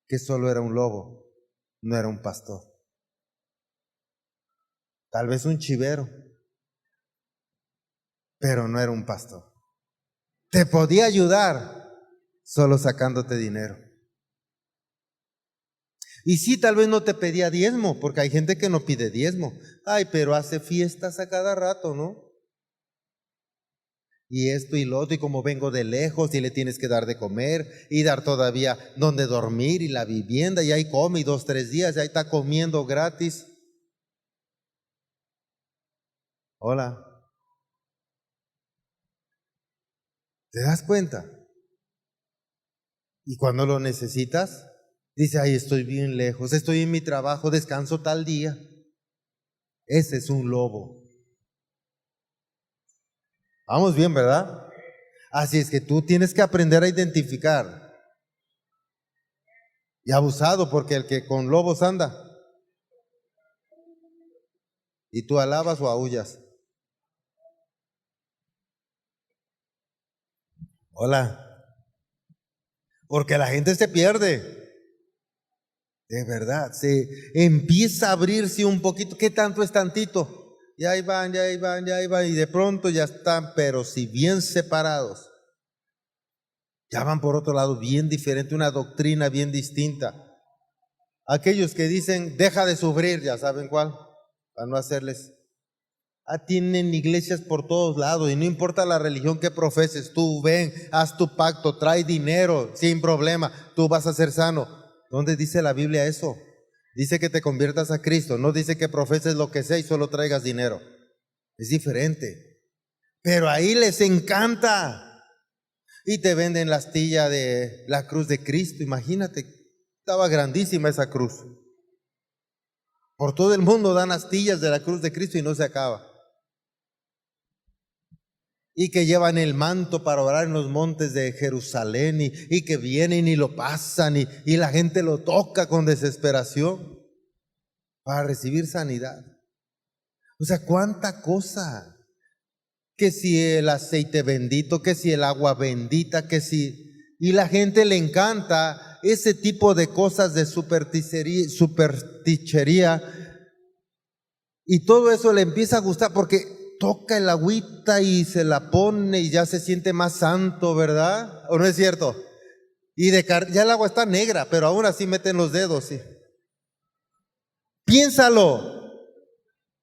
que solo era un lobo, no era un pastor. Tal vez un chivero, pero no era un pastor. Te podía ayudar solo sacándote dinero. Y sí, tal vez no te pedía diezmo, porque hay gente que no pide diezmo. Ay, pero hace fiestas a cada rato, ¿no? Y esto y lo otro, y como vengo de lejos y le tienes que dar de comer y dar todavía donde dormir y la vivienda, y ahí come y 2, 3 días, y ahí está comiendo gratis. Hola. ¿Te das cuenta? Y cuando lo necesitas, dice, ay, estoy bien lejos, estoy en mi trabajo, descanso tal día. Ese es un lobo. Vamos bien, ¿verdad? Así es que tú tienes que aprender a identificar. Y abusado, porque el que con lobos anda, y tú alabas o aullas. Hola. Porque la gente se pierde. De verdad, se empieza a abrirse un poquito. ¿Qué tanto es tantito? Y ahí van, ya ahí van, ya ahí van. Y de pronto ya están, pero si bien separados. Ya van por otro lado, bien diferente, una doctrina bien distinta. Aquellos que dicen, deja de sufrir, ya saben cuál, para no hacerles. Tienen iglesias por todos lados y no importa la religión que profeses, tú ven, haz tu pacto, trae dinero, sin problema, tú vas a ser sano. ¿Dónde dice la Biblia eso? Dice que te conviertas a Cristo, no dice que profeses lo que sea y solo traigas dinero. Es diferente. Pero ahí les encanta. Y te venden la astilla de la cruz de Cristo, imagínate, estaba grandísima esa cruz. Por todo el mundo dan astillas de la cruz de Cristo y no se acaba. Y que llevan el manto para orar en los montes de Jerusalén y que vienen y lo pasan y la gente lo toca con desesperación para recibir sanidad. O sea, cuánta cosa. Que si el aceite bendito, que si el agua bendita, que si... Y la gente le encanta ese tipo de cosas de superstichería Y todo eso le empieza a gustar porque toca el agüita y se la pone y ya se siente más santo, ¿verdad? ¿O no es cierto? Y ya el agua está negra, pero aún así meten los dedos, sí. Piénsalo.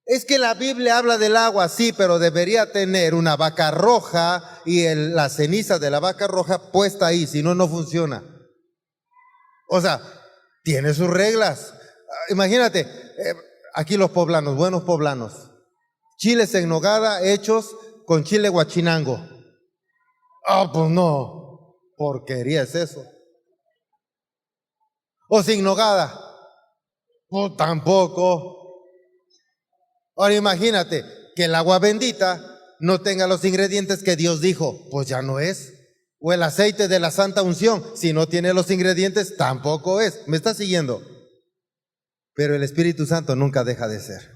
Es que la Biblia habla del agua, sí, pero debería tener una vaca roja y la ceniza de la vaca roja puesta ahí, si no, no funciona. O sea, tiene sus reglas. Imagínate, aquí los poblanos, buenos poblanos, chiles en nogada hechos con chile guachinango. Ah, pues no, porquería es eso. O sin nogada, pues tampoco. Ahora imagínate que el agua bendita no tenga los ingredientes que Dios dijo, pues ya no es. O el aceite de la santa unción, si no tiene los ingredientes, tampoco es. ¿Me está siguiendo? Pero el Espíritu Santo nunca deja de ser.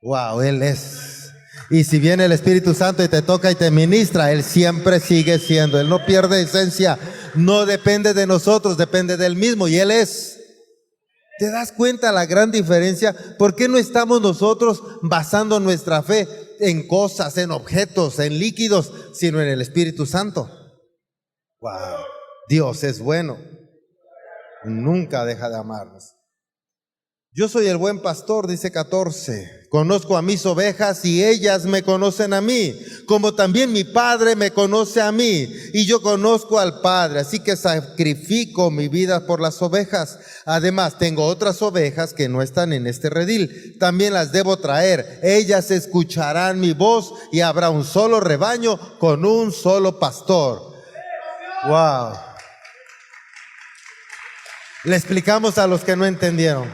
Wow, Él es. Y si viene el Espíritu Santo y te toca y te ministra, Él siempre sigue siendo. Él no pierde esencia, no depende de nosotros, depende del mismo y Él es. ¿Te das cuenta la gran diferencia? ¿Por qué no estamos nosotros basando nuestra fe en cosas, en objetos, en líquidos, sino en el Espíritu Santo? Wow, Dios es bueno, nunca deja de amarnos. Yo soy el buen pastor, dice 14. Conozco a mis ovejas y ellas me conocen a mí, como también mi Padre me conoce a mí y yo conozco al Padre, así que sacrifico mi vida por las ovejas. Además, tengo otras ovejas que no están en este redil, también las debo traer. Ellas escucharán mi voz y habrá un solo rebaño con un solo pastor. Wow. Le explicamos a los que no entendieron.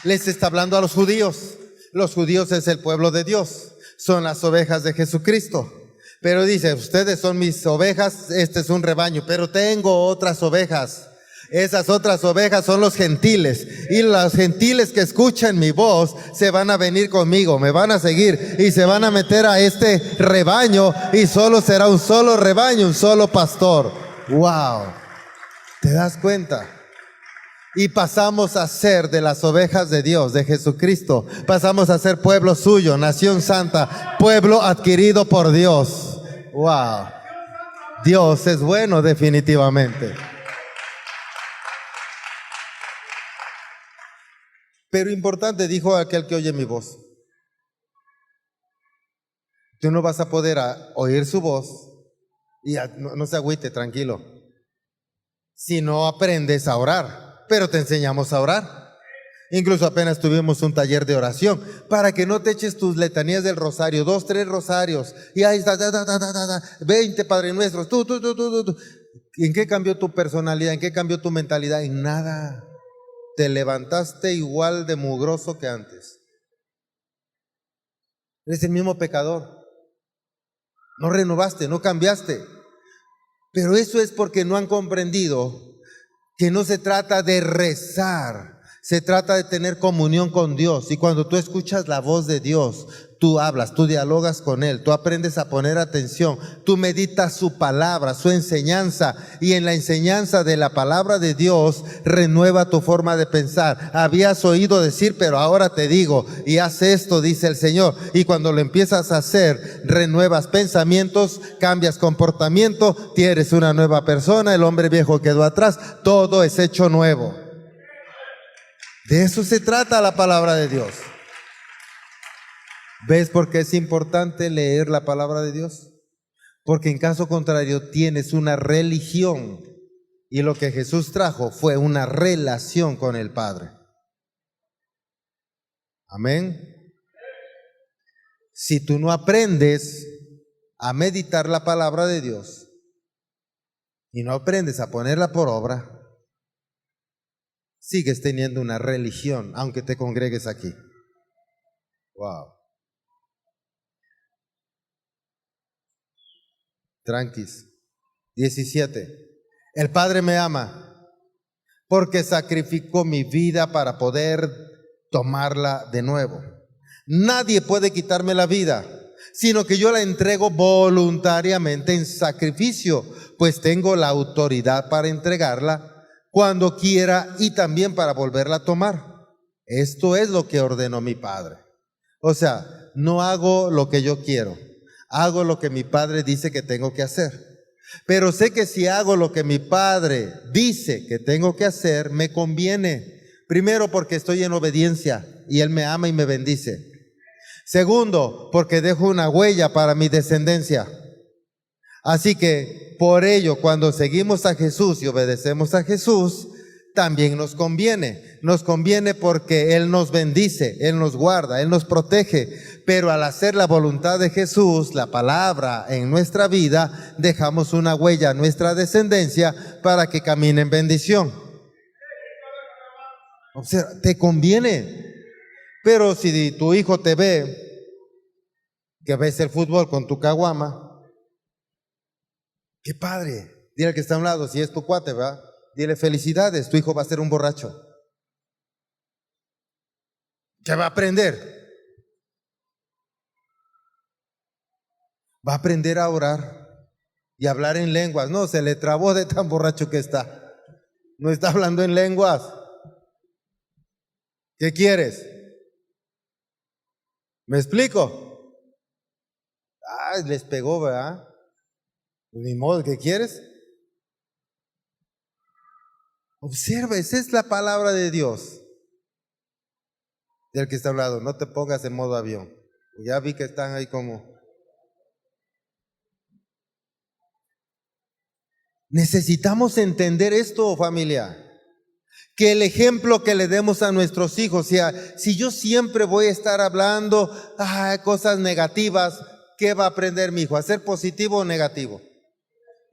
Les está hablando a los judíos. Los judíos es el pueblo de Dios, son las ovejas de Jesucristo. Pero dice, ustedes son mis ovejas, este es un rebaño, pero tengo otras ovejas. Esas otras ovejas son los gentiles, y los gentiles que escuchan mi voz se van a venir conmigo, me van a seguir y se van a meter a este rebaño y solo será un solo rebaño, un solo pastor. Wow, ¿te das cuenta? Y pasamos a ser de las ovejas de Dios, de Jesucristo. Pasamos a ser pueblo suyo, nación santa, pueblo adquirido por Dios. Wow. Dios es bueno definitivamente. Pero importante, dijo aquel que oye mi voz. Tú no vas a poder oír su voz y no se agüite, tranquilo. Si no aprendes a orar. Pero te enseñamos a orar. Incluso apenas tuvimos un taller de oración para que no te eches tus letanías del rosario, 2, 3 rosarios y ahí está, 20 Padre Nuestros. Tú. ¿En qué cambió tu personalidad? ¿En qué cambió tu mentalidad? En nada. Te levantaste igual de mugroso que antes. Eres el mismo pecador. No renovaste, no cambiaste. Pero eso es porque no han comprendido que no se trata de rezar, se trata de tener comunión con Dios. Y cuando tú escuchas la voz de Dios, tú hablas, tú dialogas con Él, tú aprendes a poner atención, tú meditas su palabra, su enseñanza, y en la enseñanza de la palabra de Dios renueva tu forma de pensar. Habías oído decir, pero ahora te digo, y haz esto, dice el Señor. Y cuando lo empiezas a hacer, renuevas pensamientos, cambias comportamiento, tienes una nueva persona, el hombre viejo quedó atrás, todo es hecho nuevo. De eso se trata la palabra de Dios. ¿Ves por qué es importante leer la palabra de Dios? Porque en caso contrario tienes una religión y lo que Jesús trajo fue una relación con el Padre. Amén. Si tú no aprendes a meditar la palabra de Dios y no aprendes a ponerla por obra, sigues teniendo una religión aunque te congregues aquí. Wow. Tranquis. 17. El Padre me ama porque sacrificó mi vida para poder tomarla de nuevo. Nadie puede quitarme la vida, sino que yo la entrego voluntariamente en sacrificio, pues tengo la autoridad para entregarla cuando quiera y también para volverla a tomar. Esto es lo que ordenó mi Padre. O sea, no hago lo que yo quiero, hago lo que mi Padre dice que tengo que hacer. Pero sé que si hago lo que mi Padre dice que tengo que hacer, me conviene. Primero, porque estoy en obediencia y Él me ama y me bendice. Segundo, porque dejo una huella para mi descendencia. Así que, por ello, cuando seguimos a Jesús y obedecemos a Jesús, también nos conviene. Nos conviene porque Él nos bendice, Él nos guarda, Él nos protege. Pero al hacer la voluntad de Jesús, la palabra en nuestra vida, dejamos una huella a nuestra descendencia para que camine en bendición. O sea, te conviene. Pero si tu hijo te ve, que ves el fútbol con tu caguama, qué padre. Dile al que está a un lado, si es tu cuate, ¿verdad? Dile felicidades, tu hijo va a ser un borracho. ¿Qué va a aprender? Va a aprender a orar y hablar en lenguas. No, se le trabó de tan borracho que está. No está hablando en lenguas. ¿Qué quieres? ¿Me explico? Ah, les pegó, ¿verdad? Ni modo, ¿qué quieres? Observa, esa es la palabra de Dios. Del que está hablando, no te pongas en modo avión. Ya vi que están ahí como... Necesitamos entender esto, familia. Que el ejemplo que le demos a nuestros hijos, o sea, si yo siempre voy a estar hablando cosas negativas, ¿qué va a aprender mi hijo? ¿A ser positivo o negativo?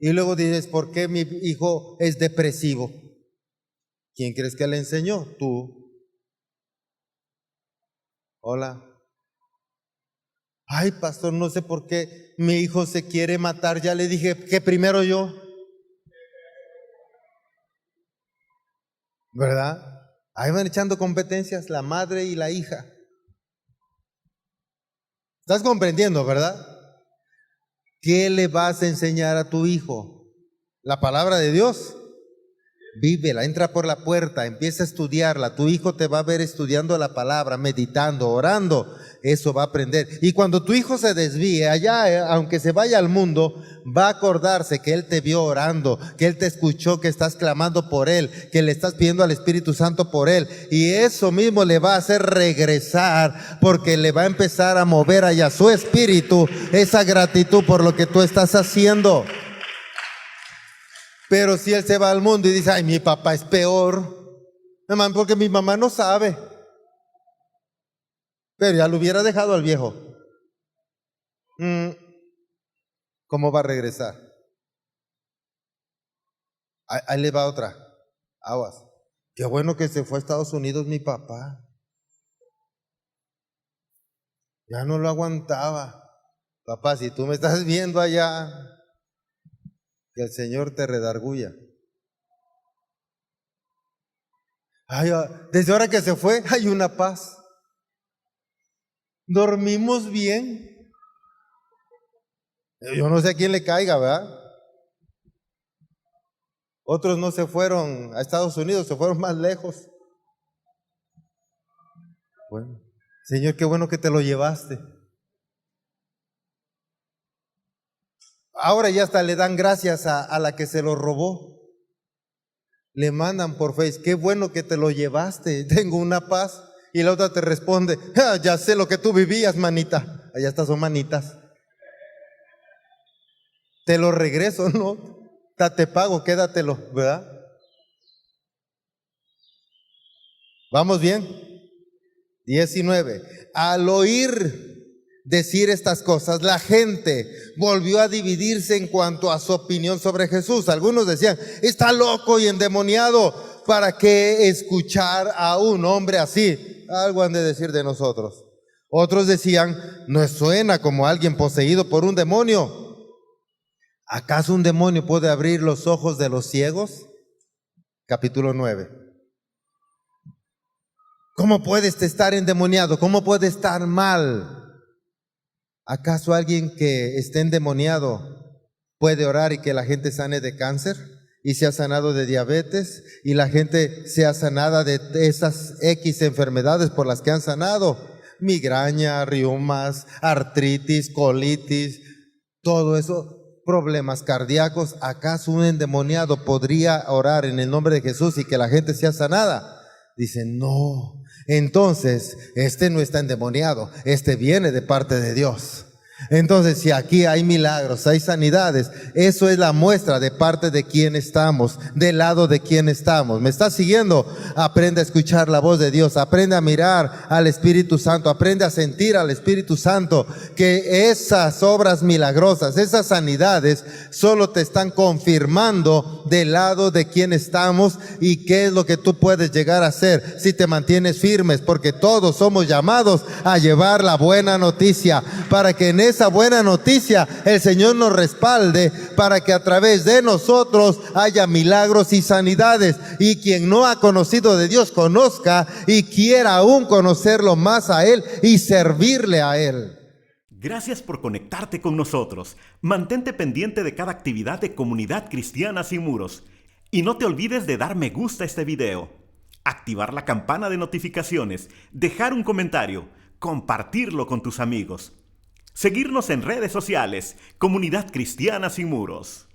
Y luego dices, ¿por qué mi hijo es depresivo? ¿Quién crees que le enseñó? Tú. Hola. Ay, pastor, no sé por qué mi hijo se quiere matar. Ya le dije que primero yo. ¿Verdad? Ahí van echando competencias la madre y la hija. ¿Estás comprendiendo, verdad? ¿Qué le vas a enseñar a tu hijo? La palabra de Dios. Vívela, entra por la puerta, empieza a estudiarla. Tu hijo te va a ver estudiando la palabra, meditando, orando. Eso va a aprender. Y cuando tu hijo se desvíe allá, aunque se vaya al mundo, va a acordarse que él te vio orando, que él te escuchó, que estás clamando por él, que le estás pidiendo al Espíritu Santo por él. Y eso mismo le va a hacer regresar, porque le va a empezar a mover allá su espíritu, esa gratitud por lo que tú estás haciendo. Pero si él se va al mundo y dice, ay, mi papá es peor, hermano, porque mi mamá no sabe. Pero ya lo hubiera dejado al viejo. ¿Cómo va a regresar? Ahí le va otra. Aguas. Qué bueno que se fue a Estados Unidos mi papá. Ya no lo aguantaba. Papá, si tú me estás viendo allá, que el Señor te redarguya. Ay, desde ahora que se fue, hay una paz. Dormimos bien. Yo no sé a quién le caiga, ¿verdad? Otros no se fueron a Estados Unidos, se fueron más lejos. Bueno, Señor, qué bueno que te lo llevaste. Ahora ya hasta le dan gracias a la que se lo robó. Le mandan por Face, qué bueno que te lo llevaste, tengo una paz. Y la otra te responde, ya sé lo que tú vivías, manita. Allá estas son manitas. Te lo regreso, ¿no? Te pago, quédatelo, ¿verdad? ¿Vamos bien? 19. Al oír decir estas cosas, la gente volvió a dividirse en cuanto a su opinión sobre Jesús. Algunos decían, está loco y endemoniado, ¿para qué escuchar a un hombre así? Algo han de decir de nosotros. Otros decían, no suena como alguien poseído por un demonio. ¿Acaso un demonio puede abrir los ojos de los ciegos? Capítulo 9. ¿Cómo puedes estar endemoniado? ¿Cómo puede estar mal? ¿Acaso alguien que esté endemoniado puede orar y que la gente sane de cáncer? y se ha sanado de diabetes, y la gente se ha sanado de esas X enfermedades por las que han sanado: migraña, reumas, artritis, colitis, todo eso, problemas cardíacos. ¿Acaso un endemoniado podría orar en el nombre de Jesús y que la gente sea sanada? Dicen, no. Entonces, este no está endemoniado, este viene de parte de Dios. Entonces, si aquí hay milagros, hay sanidades, eso es la muestra de parte de quién estamos, del lado de quién estamos. ¿Me estás siguiendo? Aprende a escuchar la voz de Dios, aprende a mirar al Espíritu Santo, aprende a sentir al Espíritu Santo, que esas obras milagrosas, esas sanidades, solo te están confirmando del lado de quién estamos y qué es lo que tú puedes llegar a hacer si te mantienes firmes, porque todos somos llamados a llevar la buena noticia, para que en esa buena noticia el Señor nos respalde, para que a través de nosotros haya milagros y sanidades, y quien no ha conocido de Dios conozca y quiera aún conocerlo más a Él y servirle a Él. Gracias por conectarte con nosotros. Mantente pendiente de cada actividad de Comunidad Cristiana Sin Muros. Y no te olvides de dar me gusta a este video, activar la campana de notificaciones, dejar un comentario, compartirlo con tus amigos. Seguirnos en redes sociales, Comunidad Cristiana Sin Muros.